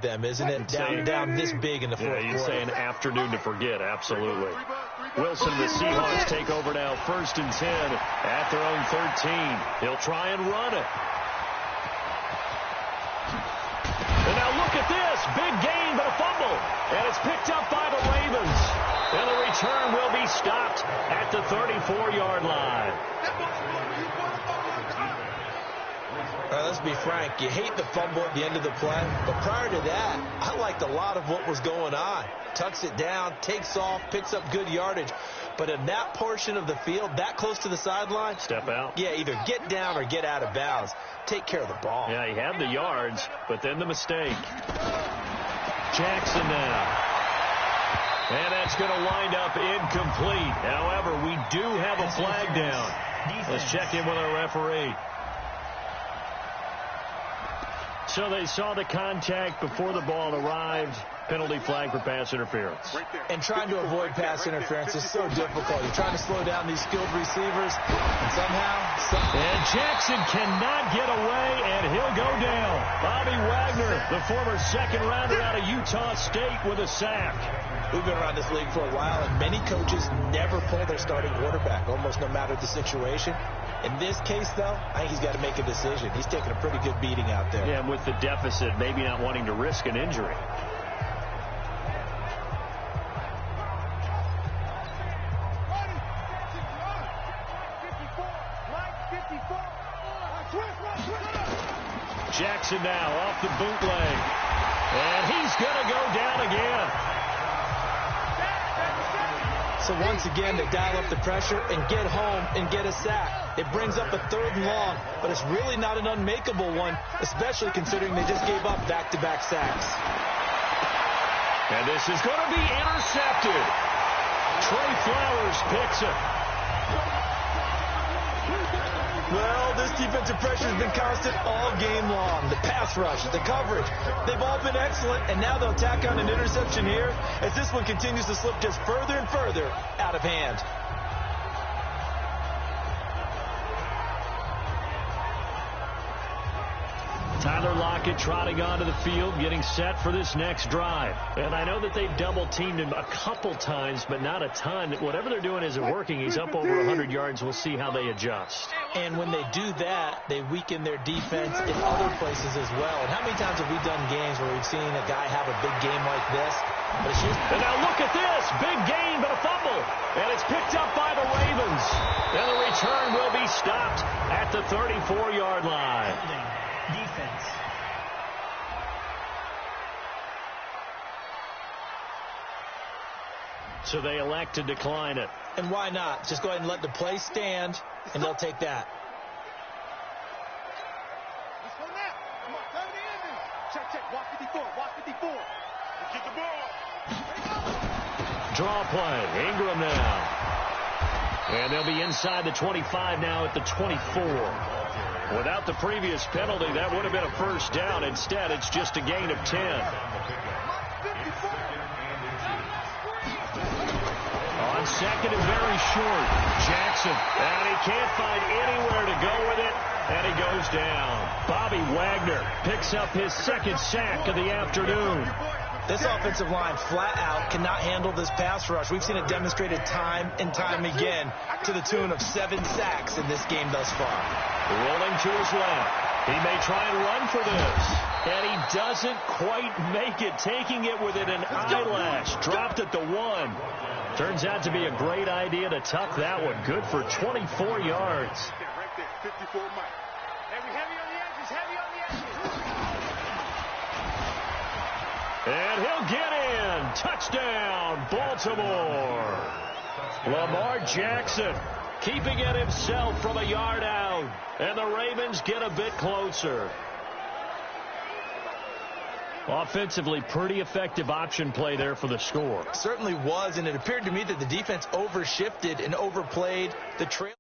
them, isn't it? Down this big in the fourth quarter. You'd say an afternoon to forget, absolutely. Wilson, the Seahawks take over now, 1st and 10 at their own 13. He'll try and run it. And now look at this. Big gain, but a fumble. And it's picked up by the Ravens. And the return will be stopped at the 34-yard line. All right, let's be frank. You hate the fumble at the end of the play, but prior to that, I liked a lot of what was going on. Tucks it down, takes off, picks up good yardage. But in that portion of the field, that close to the sideline, step out. Yeah, either get down or get out of bounds. Take care of the ball. Yeah, he had the yards, but then the mistake. Jackson now. And that's going to wind up incomplete. However, we do have a flag down. Let's check in with our referee. So they saw the contact before the ball arrived. Penalty flag for pass interference. And trying to avoid pass interference is so difficult. You're trying to slow down these skilled receivers. And somehow. And Jackson cannot get away, and he'll go down. Bobby Wagner, the former second rounder out of Utah State, with a sack. We've been around this league for a while, and many coaches never pull their starting quarterback, almost no matter the situation. In this case, though, I think he's got to make a decision. He's taking a pretty good beating out there. Yeah, and with the deficit, maybe not wanting to risk an injury. Jackson now off the bootleg. And he's going to go down again. So once again, they dial up the pressure and get home and get a sack. It brings up a 3rd and long, but it's really not an unmakeable one, especially considering they just gave up back-to-back sacks. And this is going to be intercepted. Trey Flowers picks it. Well, this defensive pressure has been constant all game long. The pass rush, the coverage, they've all been excellent, and now they'll tack on an interception here as this one continues to slip just further and further out of hand. Tyler Lockett trotting onto the field, getting set for this next drive. And I know that they've double-teamed him a couple times, but not a ton. Whatever they're doing isn't working. He's up over 100 yards. We'll see how they adjust. And when they do that, they weaken their defense in other places as well. And how many times have we done games where we've seen a guy have a big game like this? But it's just... And now look at this. Big gain, but a fumble. And it's picked up by the Ravens. And the return will be stopped at the 34-yard line. Defense. So they elect to decline it. And why not? Just go ahead and let the play stand, and they'll take that. Draw play. Ingram now. And they'll be inside the 25 now at the 24. Without the previous penalty, that would have been a first down. Instead, it's just a gain of 10. On second and very short, Jackson. And he can't find anywhere to go with it, and he goes down. Bobby Wagner picks up his 2nd sack of the afternoon. This offensive line flat out cannot handle this pass rush. We've seen it demonstrated time and time again to the tune of 7 sacks in this game thus far. Rolling to his left. He may try and run for this. And he doesn't quite make it, taking it within an eyelash. Dropped at the 1. Turns out to be a great idea to tuck that one. Good for 24 yards. And he'll get in. Touchdown, Baltimore. Lamar Jackson keeping it himself from a yard out. And the Ravens get a bit closer. Offensively, pretty effective option play there for the score. Certainly was, and it appeared to me that the defense overshifted and overplayed the trail.